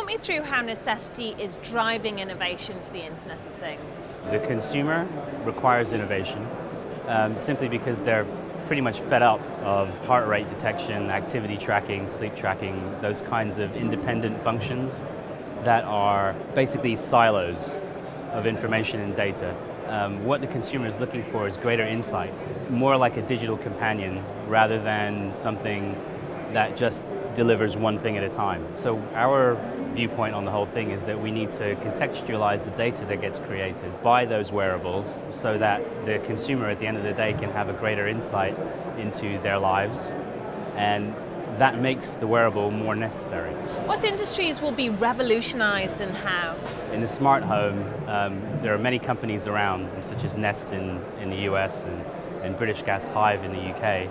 Talk me through how necessity is driving innovation for the Internet of Things. The consumer requires innovation simply because they're pretty much fed up of heart rate detection, activity tracking, sleep tracking, those kinds of independent functions that are basically silos of information and data. What the consumer is looking for is greater insight, more like a digital companion rather than something that just delivers one thing at a time. So our viewpoint on the whole thing is that we need to contextualize the data that gets created by those wearables so that the consumer at the end of the day can have a greater insight into their lives, and that makes the wearable more necessary. What industries will be revolutionized and how? In the smart home, there are many companies around, such as Nest in the US and British Gas Hive in the UK,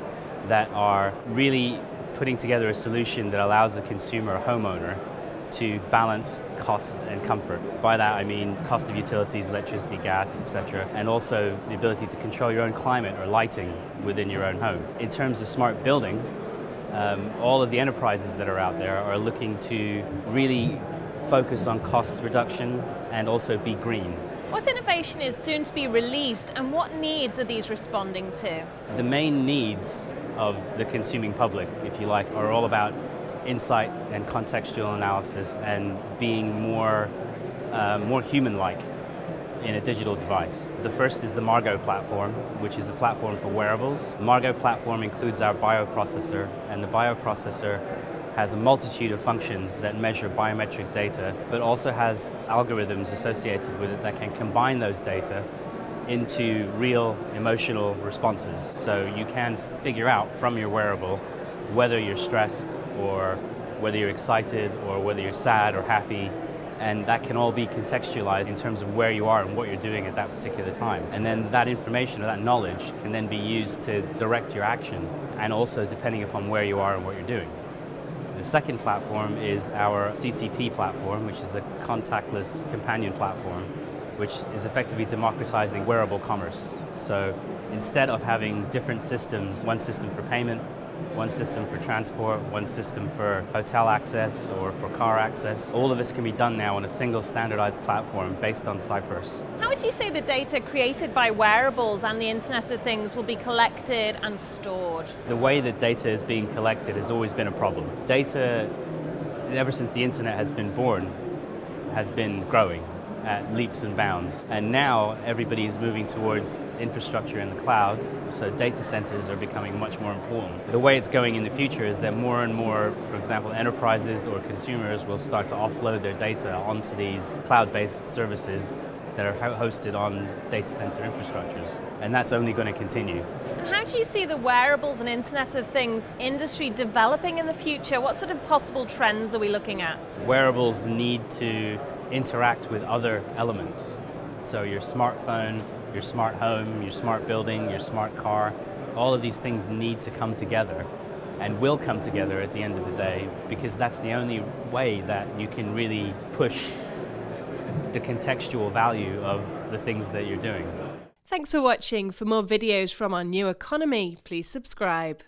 that are really putting together a solution that allows the consumer, homeowner, to balance cost and comfort. By that I mean cost of utilities, electricity, gas, etc., and also the ability to control your own climate or lighting within your own home. In terms of smart building, all of the enterprises that are out there are looking to really focus on cost reduction and also be green. What innovation is soon to be released and what needs are these responding to? The main needs of the consuming public, if you like, are all about insight and contextual analysis and being more human-like in a digital device. The first is the Margaux platform, which is a platform for wearables. The Margaux platform includes our bioprocessor, and the bioprocessor has a multitude of functions that measure biometric data, but also has algorithms associated with it that can combine those data into real emotional responses. So you can figure out from your wearable whether you're stressed or whether you're excited or whether you're sad or happy, and that can all be contextualized in terms of where you are and what you're doing at that particular time. And then that information or that knowledge can then be used to direct your action, and also depending upon where you are and what you're doing. The second platform is our CCP platform, which is the contactless companion platform, which is effectively democratizing wearable commerce. So instead of having different systems, one system for payment, one system for transport, one system for hotel access or for car access, all of this can be done now on a single standardized platform based on Cypress. How would you say the data created by wearables and the Internet of Things will be collected and stored? The way that data is being collected has always been a problem. Data, ever since the Internet has been born, has been growing at leaps and bounds. And now everybody is moving towards infrastructure in the cloud, so data centers are becoming much more important. The way it's going in the future is that more and more, for example, enterprises or consumers will start to offload their data onto these cloud-based services that are hosted on data center infrastructures. And that's only going to continue. And how do you see the wearables and Internet of Things industry developing in the future? What sort of possible trends are we looking at? Wearables need to interact with other elements. So your smartphone, your smart home, your smart building, your smart car, all of these things need to come together and will come together at the end of the day, because that's the only way that you can really push the contextual value of the things that you're doing. Thanks for watching. For more videos from our new economy, please subscribe.